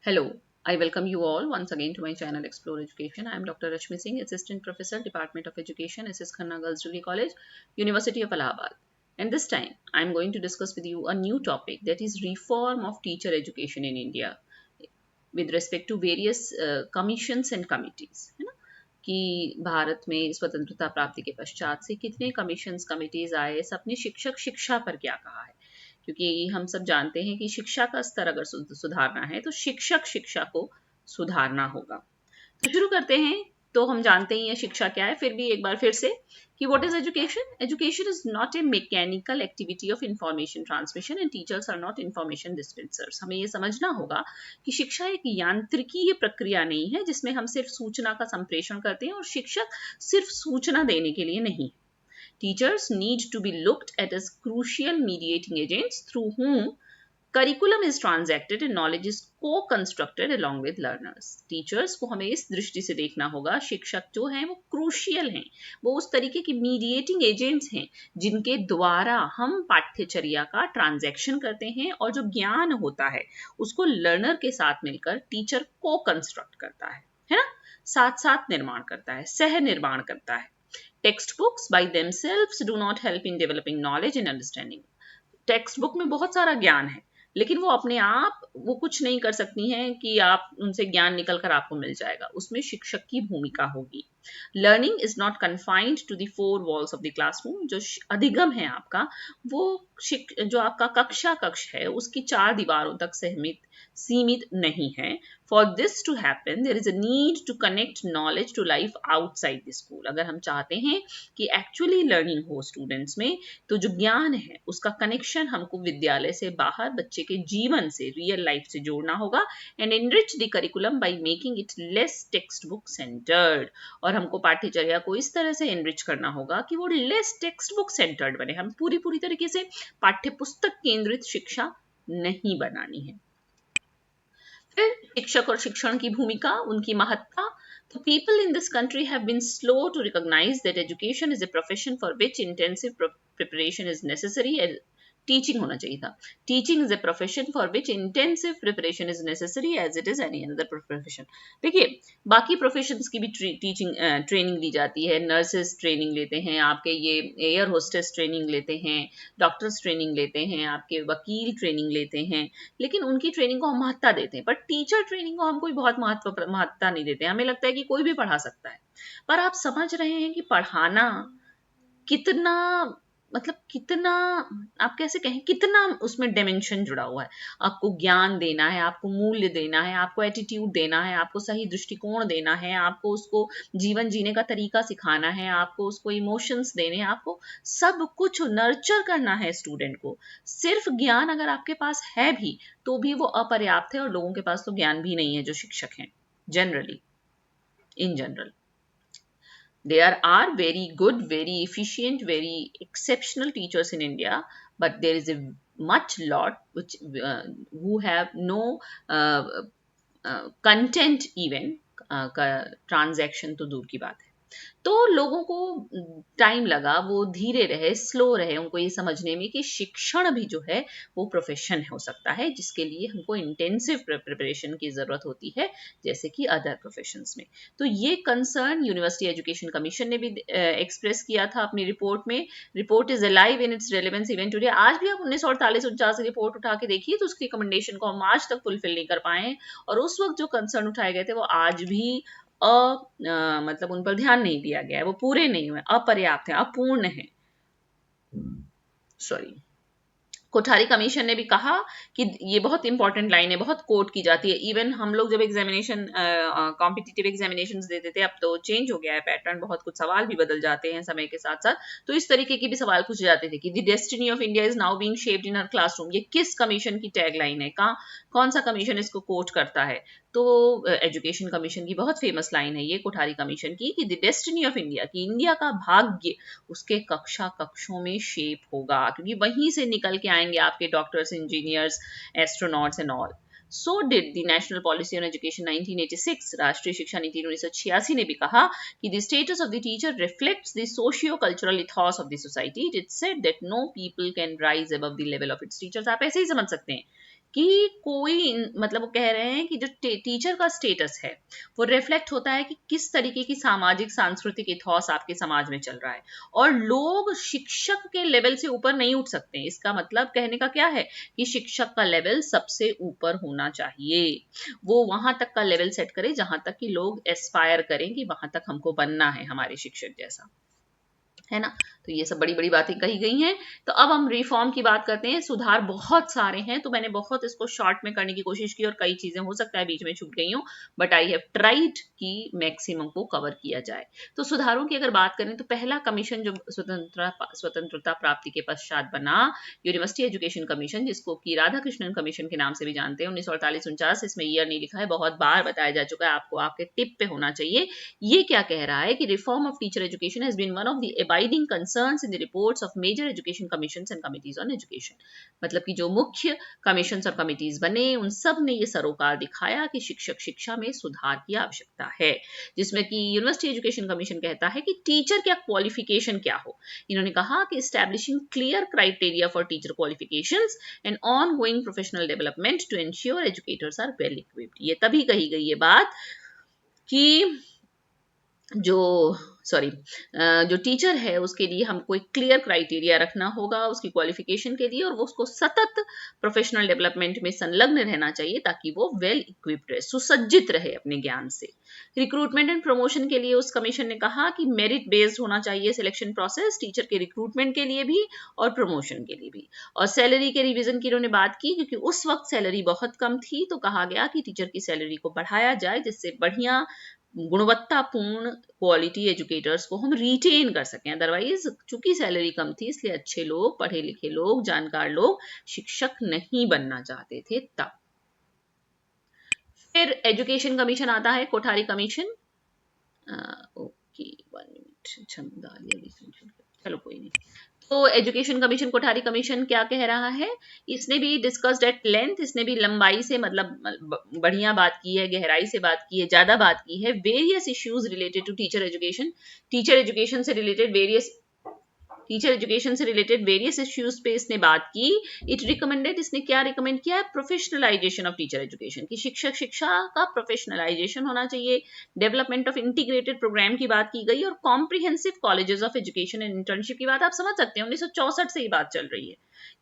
Hello, I welcome you all once again to my channel Explore Education. I am Dr. Rashmi Singh, Assistant Professor, Department of Education, SS Khanna Girls Degree College, University of Allahabad. And this time, I am going to discuss with you a new topic, that is reform of teacher education in India with respect to various commissions and committees. है ना कि भारत में स्वतंत्रता प्राप्ति के पश्चात से कितने कमीशंस कमिटीज आए, सबने शिक्षक शिक्षा पर क्या कहा है। क्योंकि हम सब जानते हैं कि शिक्षा का स्तर अगर सुधारना है तो शिक्षक शिक्षा को सुधारना होगा। तो शुरू करते हैं। तो हम जानते ही हैं शिक्षा क्या है, फिर भी एक बार फिर से कि what is education. Education is not a mechanical activity of information transmission and teachers are not information dispensers. हमें ये समझना होगा कि शिक्षा एक यांत्रिकीय प्रक्रिया नहीं है जिसमें हम सिर्फ सूचना का संप्रेषण करते हैं, और शिक्षक सिर्फ सूचना देने के लिए नहीं। Teachers need to be looked at as crucial mediating agents through whom curriculum is transacted and knowledge is co-constructed along with learners. Teachers को हमें इस दृष्टि से देखना होगा, शिक्षक जो हैं वो क्रूशियल हैं, वो उस तरीके की मीडिएटिंग एजेंट्स हैं जिनके द्वारा हम पाठ्यचर्या का ट्रांजैक्शन करते हैं, और जो ज्ञान होता है उसको लर्नर के साथ मिलकर टीचर को कंस्ट्रक्ट करता है ना, साथ साथ निर्माण करता है, सह निर्माण करता है। Textbooks by themselves do not help in developing knowledge and understanding. Text book में बहुत सारा ज्ञान है, लेकिन वो अपने आप वो कुछ नहीं कर सकती हैं कि आप उनसे ज्ञान निकल कर आपको मिल जाएगा। उसमें शिक्षक की भूमिका होगी। Learning is not confined to the four walls of the classroom. जो अधिगम है आपका, वो जो आपका कक्ष है उसकी चार दीवारों तक सीमित नहीं है। For this to happen there is a need to connect knowledge to life outside the school. अगर हम चाहते हैं कि एक्चुअली लर्निंग हो स्टूडेंट्स में, तो जो ज्ञान है उसका कनेक्शन हमको विद्यालय से बाहर बच्चे के जीवन से, रियल लाइफ से जोड़ना होगा। And enrich the curriculum by making it less text book centred. और हमको पाठ्यचर्या को इस तरह से एनरिच करना होगा कि वो लेस टेक्स्ट बुक सेंटर्ड बने। हम पूरी तरीके से पाठ्य पुस्तक केंद्रित शिक्षा नहीं बनानी है। फिर शिक्षक और शिक्षण की भूमिका, उनकी महत्ता। तो people in this country have been slow to recognize that education is a profession for which intensive preparation is necessary. Teaching होना चाहिए था। Teaching is a profession for which intensive preparation is necessary as it is any other profession. देखिए, बाकी professions की भी teaching training ली जाती है। Nurses training लेते हैं, आपके ये एयर होस्टेस ट्रेनिंग लेते हैं, डॉक्टर्स ट्रेनिंग लेते हैं, आपके वकील ट्रेनिंग लेते हैं, लेकिन उनकी ट्रेनिंग को हम महत्ता देते हैं। पर टीचर ट्रेनिंग को हम कोई बहुत महत्ता नहीं देते। हमें लगता है कि कोई भी पढ़ा सकता है। पर आप समझ रहे हैं कि पढ़ाना कितना, मतलब कितना, आप कैसे कहें, कितना उसमें डायमेंशन जुड़ा हुआ है। आपको ज्ञान देना है, आपको मूल्य देना है, आपको एटीट्यूड देना है, आपको सही दृष्टिकोण देना है, आपको उसको जीवन जीने का तरीका सिखाना है, आपको उसको इमोशंस देने हैं, आपको सब कुछ नर्चर करना है स्टूडेंट को। सिर्फ ज्ञान अगर आपके पास है भी तो भी वो अपर्याप्त है, और लोगों के पास तो ज्ञान भी नहीं है जो शिक्षक हैं generally, in general. There are very good, very efficient, very exceptional teachers in India, but there is a much lot which who have no content even, transaction तो दूर की बात है। तो लोगों को टाइम लगा, वो धीरे रहे, स्लो रहे उनको ये समझने में कि शिक्षण भी जो है वो प्रोफेशन हो सकता है, जिसके लिए हमको इंटेंसिव प्रिपरेशन की जरूरत होती है, जैसे कि अदर प्रोफेशंस में। तो ये कंसर्न यूनिवर्सिटी एजुकेशन कमीशन ने भी एक्सप्रेस किया था अपनी रिपोर्ट में। Report is alive in its relevance even today. आज भी आप 1948-49 की रिपोर्ट उठा के देखिए तो उसकी रिकमेंडेशन को हम आज तक फुलफिल नहीं कर पाए, और उस वक्त जो कंसर्न उठाए गए थे वो आज भी मतलब उन पर ध्यान नहीं दिया गया है, वो पूरे नहीं हुए, अपर्याप्त है, अपूर्ण है। सॉरी। कोठारी कमीशन ने भी कहा कि ये बहुत इंपॉर्टेंट लाइन है, बहुत कोट की जाती है। इवन हम लोग जब एग्जामिनेशन, कॉम्पिटिटिव एग्जामिनेशन देते थे, अब तो चेंज हो गया है पैटर्न, बहुत कुछ सवाल भी बदल जाते हैं समय के साथ साथ। तो इस तरीके के भी सवाल पूछे जाते थे कि the destiny of India is now being shaped in her classroom. ये किस कमीशन की टैग लाइन है, कौन सा कमीशन इसको कोट करता है? तो एजुकेशन कमीशन की बहुत फेमस लाइन है ये, कोठारी कमीशन की, कि द डेस्टिनी ऑफ इंडिया, कि इंडिया का भाग्य उसके कक्षों में शेप होगा, क्योंकि वहीं से निकल के आएंगे आपके doctors, engineers, astronauts and all. So did the National Policy on Education 1986, राष्ट्रीय शिक्षा नीति 1986 ने भी कहा कि the status of the teacher reflects the socio-cultural ethos of the society. It said that no people can rise above the level of its teachers. आप ऐसे ही समझ सकते हैं कि कोई मतलब वो कह रहे हैं कि जो टीचर का स्टेटस है वो रिफ्लेक्ट होता है कि किस तरीके की सामाजिक सांस्कृतिक इथॉस आपके समाज में चल रहा है, और लोग शिक्षक के लेवल से ऊपर नहीं उठ सकते। इसका मतलब कहने का क्या है कि शिक्षक का लेवल सबसे ऊपर होना चाहिए, वो वहां तक का लेवल सेट करे जहां तक कि लोग एस्पायर करें कि वहां तक हमको बनना है हमारे शिक्षक जैसा, है ना। तो ये सब बड़ी बड़ी बातें कही गई हैं। तो अब हम रिफॉर्म की बात करते हैं। सुधार बहुत सारे हैं, तो मैंने बहुत इसको शॉर्ट में करने की कोशिश की और कई चीजें हो सकता है बीच में छूट गई हो, बट आई हैव ट्राइड कि मैक्सिमम को कवर किया जाए। तो सुधारों की अगर बात करें तो पहला कमीशन जो स्वतंत्रता प्राप्ति के पश्चात बना, यूनिवर्सिटी एजुकेशन कमीशन, जिसको कि राधा कृष्णन कमीशन के नाम से भी जानते हैं, 1948-49, इसमें ईयर नहीं लिखा है, बहुत बार बताया जा चुका है, आपको आपके टिप पे होना चाहिए। ये क्या कह रहा है कि reform of teacher education has been one of the abiding concerns in the reports of major education commissions and committees on education। मतलब कि जो मुख्य कमीशंस और कमिटीज बने उन सब ने ये सरोकार दिखाया कि शिक्षक शिक्षा में सुधार की आवश्यकता है, जिसमें कि यूनिवर्सिटी एजुकेशन कमीशन कहता है कि टीचर क्या क्वालिफिकेशन क्या हो। इन्होंने कहा कि establishing clear criteria for teacher qualifications and ongoing professional development to ensure educators are well equipped. ये तभी कही गई ये बात कि जो जो टीचर है उसके लिए हमको एक क्लियर क्राइटेरिया रखना होगा उसकी क्वालिफिकेशन के लिए, और वो उसको सतत प्रोफेशनल डेवलपमेंट में संलग्न रहना चाहिए ताकि वो वेल इक्विप्ड रहे, सुसज्जित रहे अपने ज्ञान से। रिक्रूटमेंट एंड प्रमोशन के लिए उस कमीशन ने कहा कि मेरिट बेस्ड होना चाहिए सिलेक्शन प्रोसेस, टीचर के रिक्रूटमेंट के लिए भी और प्रमोशन के लिए भी। और सैलरी के रिवीजन की उन्होंने बात की, क्योंकि उस वक्त सैलरी बहुत कम थी, तो कहा गया कि टीचर की सैलरी को बढ़ाया जाए जिससे बढ़िया गुणवत्तापूर्ण क्वालिटी एजुकेटर्स को हम रिटेन कर सकें। अदरवाइज चूंकि सैलरी कम थी इसलिए अच्छे लोग, पढ़े लिखे लोग, जानकार लोग शिक्षक नहीं बनना चाहते थे। तब फिर एजुकेशन कमीशन आता है, कोठारी कमीशन। ओके 1 मिनट, चलो कोई नहीं। तो एजुकेशन कमीशन, कोठारी कमीशन क्या कह रहा है, इसने भी डिस्कस्ड एट लेंथ, इसने भी लंबाई से मतलब बढ़िया बात की है, गहराई से बात की है, ज्यादा बात की है। Various issues related to teacher education, teacher education से रिलेटेड वेरियस इश्यूज पे इसने बात की। इट रिकमेंडेड, इसने क्या रिकमेंड किया है, प्रोफेशनलाइजेशन ऑफ टीचर एजुकेशन, की शिक्षक शिक्षा का प्रोफेशनलाइजेशन होना चाहिए। डेवलपमेंट ऑफ इंटीग्रेटेड प्रोग्राम की बात की गई, और comprehensive colleges of education and internship की बात आप समझ सकते हैं 1964 से ही बात चल रही है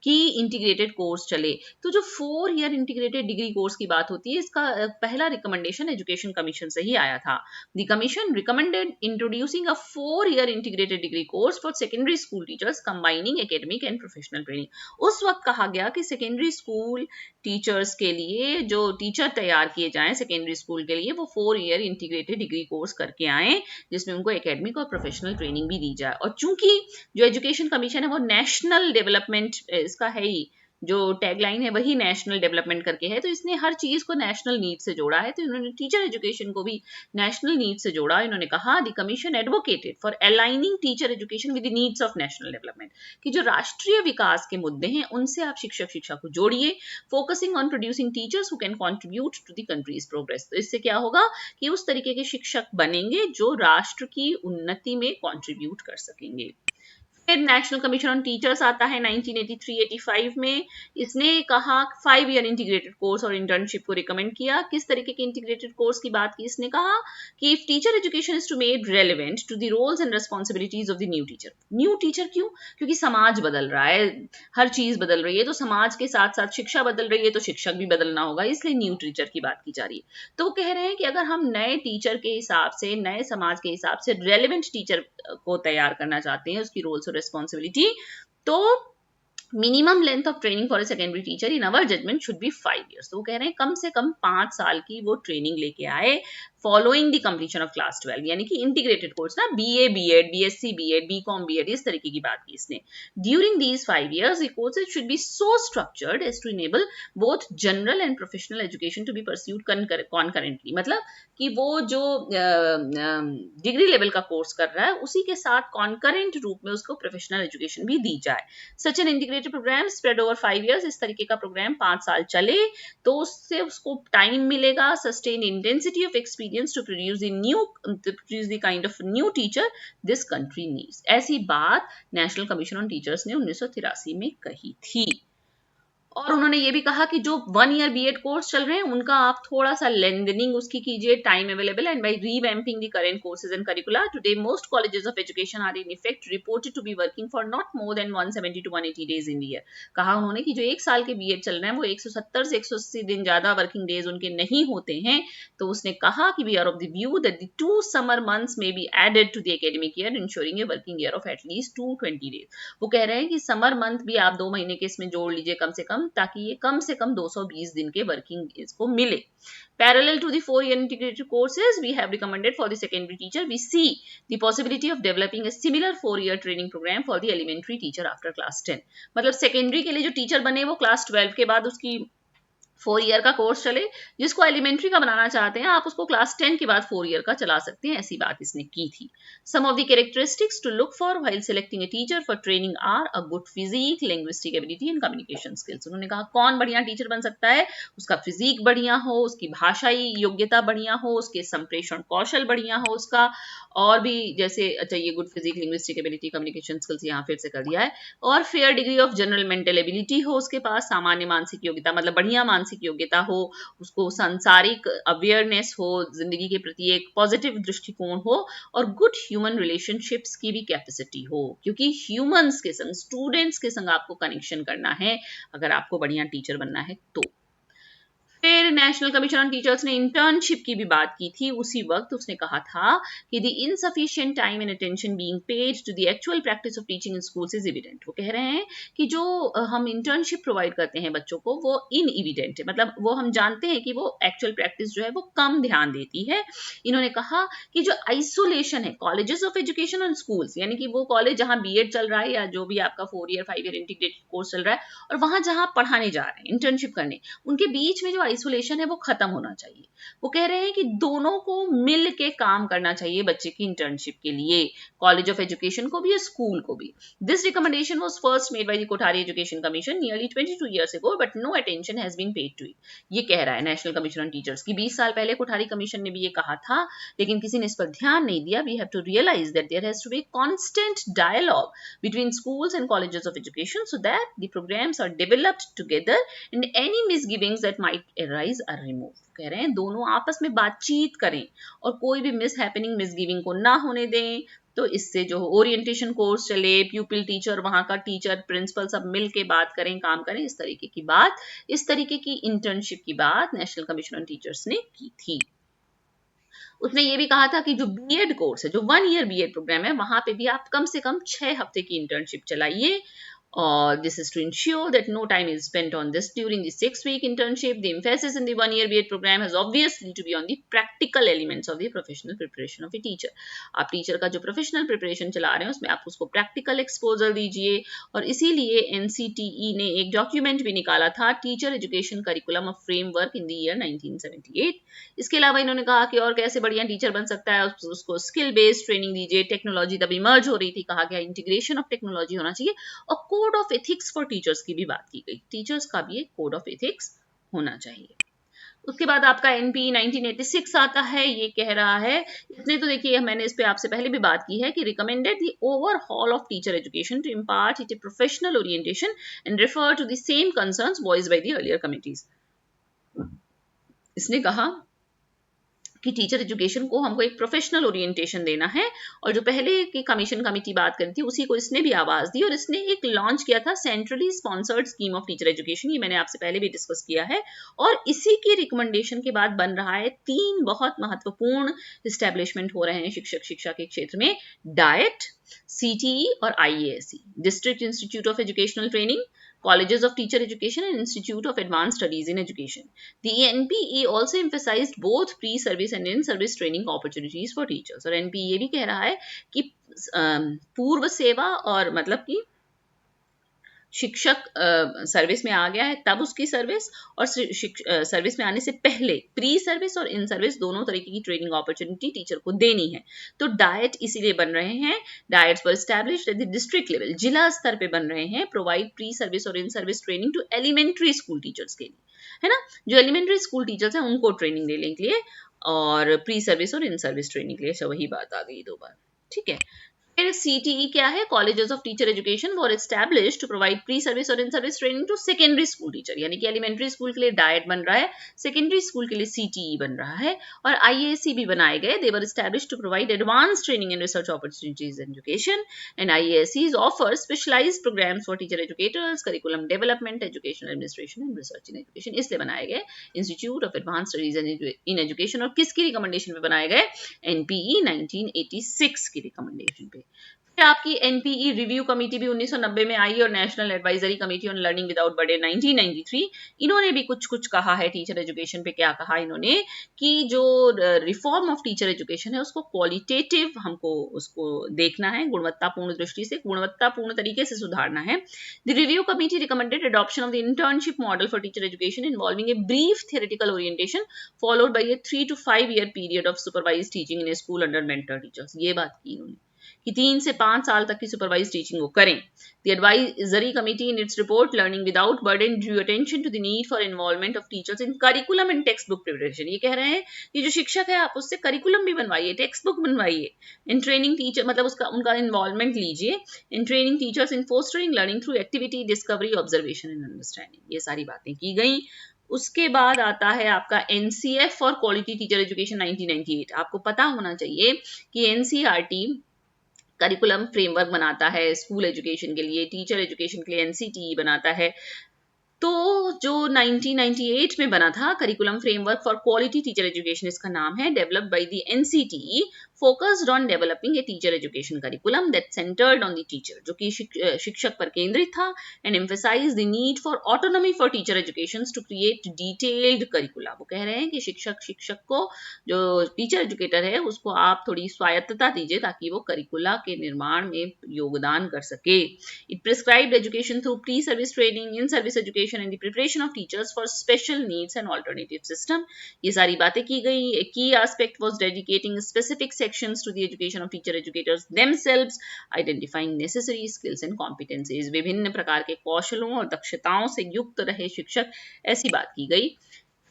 कि इंटीग्रेटेड कोर्स चले। तो जो 4 ईयर इंटीग्रेटेड डिग्री कोर्स की बात होती है, इसका पहला रिकमेंडेशन एजुकेशन कमीशन से ही आया था। The commission recommended introducing a 4 year integrated degree course for secondary school teachers combining academic and professional training. उस वक्त कहा गया कि सेकेंडरी स्कूल टीचर्स के लिए जो टीचर तैयार किए जाएं सेकेंडरी स्कूल के लिए, वो 4 ईयर इंटीग्रेटेड डिग्री कोर्स करके आए जिसमें उनको एकेडमिक और प्रोफेशनल ट्रेनिंग भी दी जाए। और चूंकि जो एजुकेशन कमीशन है वो नेशनल डेवलपमेंट इसका है ही, जो टैगलाइन है वही नेशनल डेवलपमेंट करके है, तो इसने हर चीज को नेशनल नीड से जोड़ा है। तो इन्होंने टीचर एजुकेशन को भी नेशनल नीड से जोड़ा। इन्होंने कहा the commission advocated for aligning teacher education with the needs of national development, कि जो राष्ट्रीय विकास के मुद्दे हैं उनसे आप शिक्षक शिक्षा को जोड़िए, focusing on producing teachers who can contribute to the country's progress. तो इससे क्या होगा कि उस तरीके के शिक्षक बनेंगे जो राष्ट्र की उन्नति में कंट्रीब्यूट कर सकेंगे। फिर नेशनल कमीशन ऑन टीचर्स आता है 1983-85 में। इसने कहा 5 ईयर इंटीग्रेटेड कोर्स और इंटर्नशिप को रिकमेंड किया। किस तरीके के इंटीग्रेटेड कोर्स की बात की, इसने कहा कि if teacher education is to made relevant to the roles and responsibilities of the new teacher क्यों, क्योंकि समाज बदल रहा है, हर चीज बदल रही है, तो समाज के साथ साथ शिक्षा बदल रही है, तो शिक्षक भी बदलना होगा, इसलिए न्यू टीचर की बात की जा रही है। तो वो कह रहे हैं कि अगर हम नए टीचर के हिसाब से, नए समाज के हिसाब से रेलेवेंट टीचर को तैयार करना चाहते हैं, उसकी रोल्स और रिस्पॉन्सिबिलिटी, तो minimum length of training for a secondary teacher in our judgment should be 5 years। तो वो कह रहे हैं कम से कम 5 साल की वो ट्रेनिंग लेके आए following the completion of class 12, यानी कि इंटीग्रेटेड कोर्स ना, BA BEd, BSc BEd, BCom BEd, इस तरीके की बात की इसने। During these 5 years the courses should be so structured as to enable both general and professional education to be pursued concurrently, मतलब कि वो जो डिग्री लेवल का कोर्स कर रहा है उसी के साथ कॉन्करेंट रूप में उसको प्रोफेशनल एजुकेशन भी दी जाए। Such an integrated programme spread over 5 years, इस तरीके का प्रोग्राम 5 साल चले तो उससे उसको टाइम मिलेगा, sustain intensity of experience to produce the kind of new teacher this country needs. ऐसी बात नेशनल कमीशन ऑन टीचर्स ने 1983 में कही थी। और उन्होंने ये भी कहा कि जो 1 ईयर बीएड कोर्स चल रहे हैं उनका आप थोड़ा सा लेंथनिंग उसकी कीजिए, time available, and by revamping the current courses and curricula today most colleges of education are in effect reported to be working for not more than 170 to 180 days in year. कहा उन्होंने कि जो 1 साल के BEd चल रहे हैं वो 170 से 180 दिन ज्यादा वर्किंग डेज उनके नहीं होते हैं। तो उसने कहा कि we are of the view that the 2 summer months may be added to the academic year ensuring a working year of at least 220 days. वो कह रहे हैं कि समर मंथ भी आप 2 महीने के इसमें जोड़ लीजिए कम से कम, ताकि ये कम से कम 220 दिन के वर्किंग इसको मिले। Parallel to the 4 year integrated courses we have recommended for the secondary teacher, we see the possibility of developing a similar 4 year training program for the elementary teacher after class 10। मतलब secondary के लिए जो teacher बने वो class 12 के बाद उसकी 4 year का कोर्स चले, जिसको एलिमेंट्री का बनाना चाहते हैं आप उसको क्लास 10 के बाद 4 ईयर का चला सकते हैं, ऐसी बात इसने की थी। Some of the characteristics to look for while selecting a teacher for training are a good physique, linguistic ability and communication skills. उन्होंने कहा कौन बढ़िया टीचर बन सकता है, उसका फिजिक बढ़िया हो, उसकी भाषाई योग्यता बढ़िया हो, उसके संप्रेषण कौशल बढ़िया हो उसका, और भी जैसे अच्छा ये good physique, linguistic ability, communication skills यहाँ फिर से कर दिया है, और fair degree of general mental ability हो उसके पास, सामान्य मानसिक योग्यता मतलब बढ़िया मानसिक योग्यता हो, उसको सांसारिक अवेयरनेस हो, जिंदगी के प्रति एक पॉजिटिव दृष्टिकोण हो, और गुड ह्यूमन रिलेशनशिप्स की भी कैपेसिटी हो, क्योंकि ह्यूमंस के संग, स्टूडेंट्स के संग आपको कनेक्शन करना है अगर आपको बढ़िया टीचर बनना है तो। फिर नेशनल कमीशन ऑन टीचर्स ने इंटर्नशिप की भी बात की थी। उसी वक्त उसने कहा था कि the insufficient time and attention being paid to the actual practice of teaching in schools is evident. वो कह रहे हैं कि जो हम इंटर्नशिप प्रोवाइड करते हैं बच्चों को वो इन एविडेंट है, मतलब वो हम जानते हैं कि वो एक्चुअल प्रैक्टिस जो है वो कम ध्यान देती है। इन्होंने कहा कि जो आइसोलेशन है कॉलेजेस ऑफ एजुकेशन और स्कूल्स, यानी कि वो कॉलेज जहां बीएड चल रहा है या जो भी आपका 4 ईयर 5 ईयर इंटीग्रेटेड कोर्स चल रहा है और वहां जहां पढ़ाने जा रहे हैं इंटर्नशिप करने, उनके बीच में जो आइसोलेशन है वो खत्म होना चाहिए। वो कह रहे हैं कि दोनों को मिल के काम करना चाहिए बच्चे की इंटर्नशिप के लिए, कॉलेज ऑफ एजुकेशन को भी और स्कूल को भी। This recommendation was first made by the Kothari Education Commission nearly 22 years ago but no attention has been paid to it. ये कह रहा है नेशनल कमीशन ऑन टीचर्स की 20 साल पहले कोठारी कमीशन ने भी ये कहा था, लेकिन किसी ने इस पर ध्यान नहीं दिया। We have to realise that there has to be constant dialogue between schools and colleges of education so that the programs are developed together and any misgivings that might arise are removed। कह रहे हैं दोनों आपस में बातचीत करें और कोई भी मिस हैपनिंग मिसगिविंग को ना होने दें। तो इससे जो ओरिएंटेशन कोर्स चले, प्यूपिल टीचर, वहां का टीचर, प्रिंसिपल सब मिल के बात करें, काम करें, इस तरीके की बात, इस तरीके की इंटर्नशिप की बात नेशनल कमीशन ऑन टीचर्स ने की थी। उसने ये भी कहा था कि जो बीएड कोर्स है, जो 1 ईयर बीएड प्रोग्राम है, वहां पे भी आप कम से कम 6 हफ्ते की इंटर्नशिप चलाइए। This is to ensure that no time is spent on this during the 6-week internship. The emphasis in the 1 year BEd program has obviously to be on the practical elements of the professional preparation of a teacher. आप teacher का जो professional preparation चला रहे हैं उसमें आप उसको practical exposure दीजिए, और इसीलिए NCTE ने एक डॉक्यूमेंट भी निकाला था, teacher education curriculum of framework in the year 1978। इसके अलावा इन्होंने कहा कि और कैसे बढ़िया टीचर बन सकता है, उसको स्किल बेस्ड ट्रेनिंग दीजिए। टेक्नोलॉजी तब इमर्ज हो रही थी, कहा गया इंटीग्रेशन ऑफ टेक्नोलॉजी होना चाहिए, और code of ethics for teachers की भी बात की गई, टीचर्स का भी एक कोड ऑफ एथिक्स होना चाहिए। उसके बाद आपका एनपी 1986 आता है। ये कह रहा है, इसने तो देखिए मैंने इस पे आपसे पहले भी बात की है कि recommended the overhaul of teacher education to impart it a professional orientation and refer to the same concerns voiced by the earlier committees. इसने कहा कि टीचर एजुकेशन को हमको एक प्रोफेशनल ओरिएंटेशन देना है, और जो पहले की कमीशन कमिटी बात करी थी उसी को इसने भी आवाज दी, और इसने एक लॉन्च किया था centrally sponsored scheme of teacher education. ये मैंने आपसे पहले भी डिस्कस किया है, और इसी की रिकमेंडेशन के बाद बन रहा है 3 बहुत महत्वपूर्ण इस्टेब्लिशमेंट हो रहे हैं शिक्षक शिक्षा के क्षेत्र में, डाइट, CTE और IASE, district institute of educational training, Colleges of Teacher Education and Institute of Advanced Studies in Education. The NPE also emphasized both pre-service and in-service training opportunities for teachers. और NPE ये भी कह रहा है कि पूर्व सेवा और मतलब कि शिक्षक सर्विस में आ गया है तब उसकी सर्विस, और सर्विस में आने से पहले प्री सर्विस और इन सर्विस दोनों तरीके की ट्रेनिंग अपॉर्चुनिटी टीचर को देनी है। तो डाइट इसीलिए बन रहे हैं, डाइट्स पर established at the district level, जिला स्तर पे बन रहे हैं, प्रोवाइड प्री सर्विस और in service training to elementary school teachers के लिए, है ना, जो एलिमेंट्री स्कूल टीचर्स हैं उनको ट्रेनिंग देने के लिए, और प्री सर्विस और इन सर्विस ट्रेनिंग के लिए। वही बात आ गई 2 बार, ठीक है। फिर CTE क्या है? Colleges of teacher education were establish to provide pre service और in service training to secondary school teacher, यानी कि एलिमेंट्री स्कूल के लिए डाइट बन रहा है, सेकेंडरी स्कूल के लिए CTE बन रहा है, और IAC भी बनाए गए. They were establish to provide advance training and research opportunities in education, and IACs offer specialised programmes for teacher educators, curriculum development, educational administration and research in education. इसलिए बनाए गए institute of advance studies in education. और किसकी recommendation पे बनाए गए? NPE 1986 की recommendation पे. फिर आपकी NPE रिव्यू कमेटी भी 1990 में आई, और national advisory committee on learning Without burden 1993. इन्होंने भी कुछ कहा है टीचर एजुकेशन पे. क्या कहा इन्होंने? कि जो रिफॉर्म ऑफ टीचर एजुकेशन है उसको क्वालिटेटिव हमको उसको देखना है, गुणवत्तापूर्ण दृष्टि से, गुणवत्तापूर्ण तरीके से सुधारना है. The review committee recommended adoption of the internship model for teacher education involving a brief theoretical orientation followed by A 3 to 5 year period of supervised teaching in A school under mentor teachers. ये बात की इन्होंने कि 3 से 5 साल तक की supervise teaching वो करें. The advisory committee in its report Learning Without Burden drew attention to the need for involvement of teachers in curriculum and text book preparation. ये कह रहे हैं कि जो शिक्षक है आप उससे करिकुलम भी बनवाइए, टेक्स्ट बुक बनवाइए. इन ट्रेनिंग टीचर मतलब उनका इन्वॉल्वमेंट लीजिए. In training teachers in fostering learning through activity, discovery, observation and understanding. ये सारी बातें की गई. उसके बाद आता है आपका NCF for quality teacher education 1998. आपको पता होना चाहिए कि NCERT करिकुलम फ्रेमवर्क बनाता है स्कूल एजुकेशन के लिए, टीचर एजुकेशन के लिए NCTE बनाता है. तो जो 1998 में बना था curriculum framework for quality teacher education, इसका नाम है, developed by the NCTE, focused on developing a teacher education curriculum that centred on the teacher, जो कि शिक्षक पर केंद्रित था, and emphasise the need for autonomy for teacher education to create detailed curricula. वो कह रहे हैं कि शिक्षक को, जो टीचर एजुकेटर है उसको आप थोड़ी स्वायत्तता दीजिए ताकि वो करिकुला के निर्माण में योगदान कर सके. It prescribed education through pre service training, in service education and the preparation of teachers for special needs and alternative system. ये सारी बातें की गई. A key aspect was dedicating specific sections to the education of teacher educators themselves, identifying necessary skills and competencies. विभिन्न प्रकार के कौशलों और दक्षताओं से युक्त रहे शिक्षक, ऐसी बात की गई.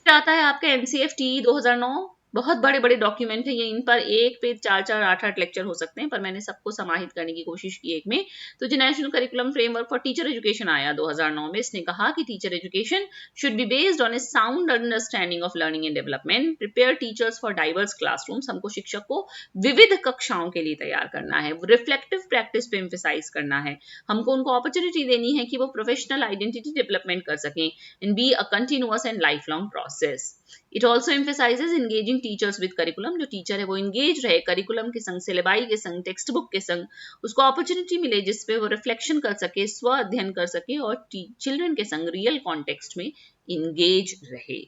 फिर आता है आपका NCFT 2009. बहुत बड़े बड़े डॉक्यूमेंट है ये, इन पर एक पे 4-4, 8-8 लेक्चर हो सकते हैं, पर मैंने सबको समाहित करने की कोशिश की एक में. तो जो national curriculum framework for teacher education आया 2009 में, इसने कहा कि teacher education should be based on A sound understanding of learning and development, prepare teachers for diverse classrooms. हमको शिक्षक को विविध कक्षाओं के लिए तैयार करना है, रिफ्लेक्टिव प्रैक्टिस पे एम्फेसाइज करना है, हमको उनको अपॉर्चुनिटी देनी है कि वो प्रोफेशनल आइडेंटिटी डेवलपमेंट कर सकें, and be a continuous and life long process. It also emphasizes engaging teachers with curriculum. जो टीचर है वो इंगेज रहे करिकुलम के संग, सिलेबाई के संग, टेक्स्ट बुक के संग, उसको अपॉर्चुनिटी मिले जिसपे वो रिफ्लेक्शन कर सके, स्व अध्ययन कर सके और चिल्ड्रन के संग रियल कॉन्टेक्स्ट में इंगेज रहे.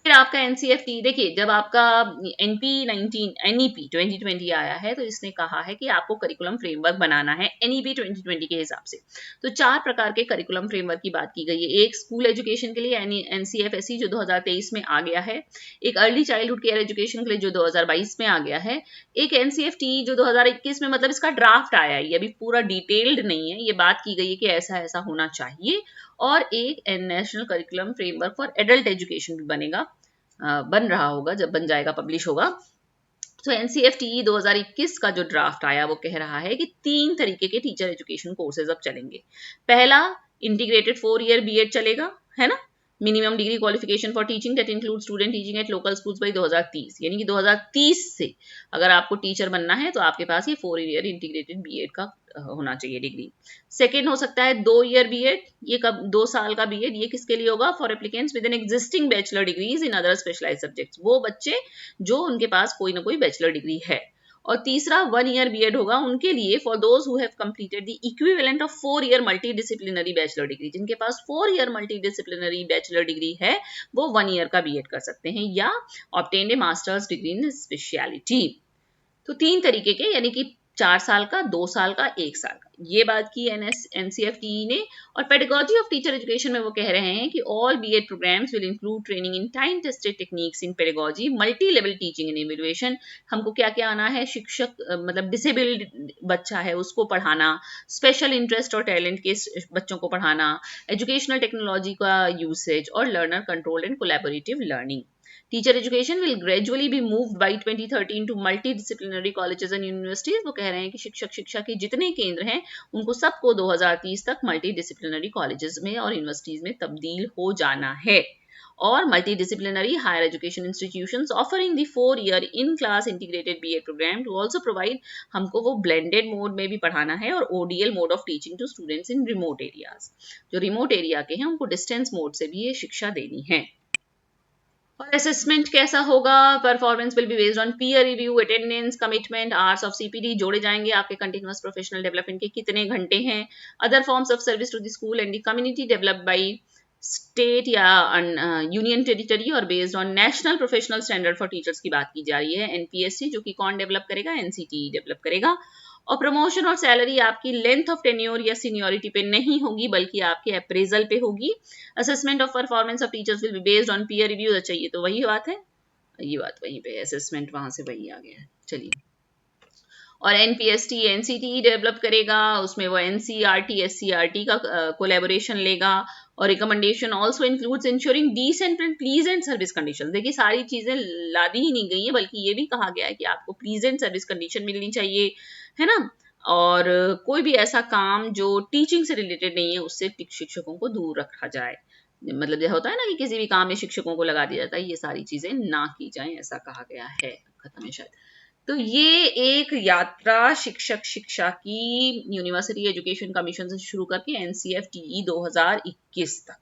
फिर आपका NCFT देखिए, जब आपका NEP 2020 आया है तो इसने कहा है कि आपको करिकुलम फ्रेमवर्क बनाना है NEP 2020 के हिसाब से. तो 4 प्रकार के करिकुलम फ्रेमवर्क की बात की गई है. एक स्कूल एजुकेशन के लिए NCFSE जो 2023 में आ गया है, एक अर्ली चाइल्डहुड केयर एजुकेशन के लिए जो 2022 में आ गया है, एक NCFT जो 2021 में, मतलब इसका ड्राफ्ट आया है, ये अभी पूरा डिटेल्ड नहीं है, ये बात की गई है कि ऐसा ऐसा होना चाहिए, और एक national curriculum framework for adult education भी बनेगा, बन रहा होगा, जब बन जाएगा पब्लिश होगा. तो NCFTE 2021 का जो ड्राफ्ट आया वो कह रहा है कि 3 तरीके के टीचर एजुकेशन कोर्सेज अब चलेंगे. पहला, इंटीग्रेटेड 4 year B.Ed चलेगा, है ना, minimum degree qualification for teaching that include student teaching at local schools by 2030, यानी कि 2030 से अगर आपको टीचर बनना है तो आपके पास ये 4 year इंटीग्रेटेड B.Ed का होना चाहिए डिग्री. सेकेंड हो सकता है 2 year B.Ed, ये कब 2 साल का B.Ed, ये किसके लिए होगा? For applicants with an existing bachelor degrees in other specialised subjects, वो बच्चे जो उनके पास कोई ना कोई बैचलर डिग्री है. और तीसरा 1 year B.Ed होगा उनके लिए, for those who have completed the equivalent of 4 year multidisciplinary bachelor degree. जिनके पास 4 year मल्टीडिसिप्लिनरी बैचलर डिग्री है वो 1 year का B.Ed कर सकते हैं, या obtained A masters degree in speciality. तो 3 तरीके के, यानी कि 4 साल का, 2 साल का, 1 साल का, ये बात की NCFTE ने. और पेडागोजी ऑफ टीचर एजुकेशन में वो कह रहे हैं कि all B.Ed programmes will include training in time tested techniques in pedagogy, multi level teaching and evaluation. हमको क्या क्या आना है? शिक्षक मतलब डिसेबल्ड बच्चा है उसको पढ़ाना, स्पेशल इंटरेस्ट और टैलेंट के बच्चों को पढ़ाना, एजुकेशनल टेक्नोलॉजी का यूसेज, और learner control and collaborative learning. Teacher education will gradually be moved by 2013 to multidisciplinary colleges and universities. वो कह रहे हैं कि शिक्षा के जितने केंद्र हैं उनको सबको 2030 तक मल्टीडिसिप्लिनरी कॉलेजेस में और यूनिवर्सिटीज में तब्दील हो जाना है। और multidisciplinary higher education institutions offering the 4-year in-class integrated BA program to also provide, हमको वो blended mode में भी पढ़ाना है और ODL mode of teaching to students in remote areas। जो remote area के हैं उनको distance mode से भी ये शिक्षा देनी है। और असेसमेंट कैसा होगा? Performance will be based on peer review, attendance, commitment, hours of CPD जोड़े जाएंगे आपके कंटिन्यूअस प्रोफेशनल डेवलपमेंट के कितने घंटे हैं, other forms of service to the school and the community developed by state या यूनियन टेरिटरी और based on national professional standard for teachers की बात की जा रही है। एनपीएससी जो कि कौन डेवलप करेगा? एनसीटी डेवलप करेगा। और प्रमोशन और सैलरी आपकी लेंथ ऑफ टेन्योर या सीनियोरिटी पे नहीं होगी बल्कि आपके अप्रेजल पे होगी। Assessment of performance of teachers will be based on peer review. अच्छा ये तो वही बात है, ये बात वहीं पे, असेसमेंट वहां से वही आ गया है। चलिए, और एनपीएसटी एनसीटी डेवलप करेगा, उसमें वो एनसीईआरटी एससीईआरटी का कोलैबोरेशन लेगा। और recommendation also includes ensuring decent and pleasant service condition. देखिए सारी चीजें लादी ही नहीं गई है बल्कि ये भी कहा गया है कि आपको प्लीजेंट सर्विस कंडीशन मिलनी चाहिए, है ना। और कोई भी ऐसा काम जो टीचिंग से रिलेटेड नहीं है उससे शिक्षकों को दूर रखा जाए। मतलब यह होता है ना कि किसी भी काम में शिक्षकों को लगा दिया जाता है, ये सारी चीजें ना की जाएं, ऐसा कहा गया है। खत्म है शायद। तो ये एक यात्रा शिक्षा की यूनिवर्सिटी एजुकेशन कमीशन से शुरू करके एनसीएफटीई 2021 तक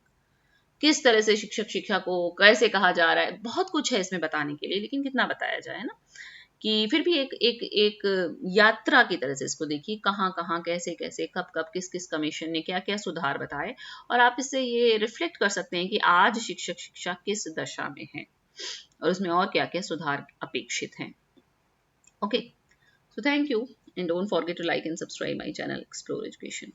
किस तरह से शिक्षा को कैसे कहा जा रहा है, बहुत कुछ है इसमें बताने के लिए, लेकिन कितना बताया जाए ना, कि फिर भी एक यात्रा की तरह से इसको देखिए, कहाँ कहाँ कैसे कैसे कब कब किस किस कमीशन ने क्या क्या सुधार बताए, और आप इससे ये रिफ्लेक्ट कर सकते हैं कि आज शिक्षा किस दशा में है और उसमें और क्या क्या सुधार अपेक्षित हैं। Okay, so thank you and don't forget to like and subscribe my channel Explore Education.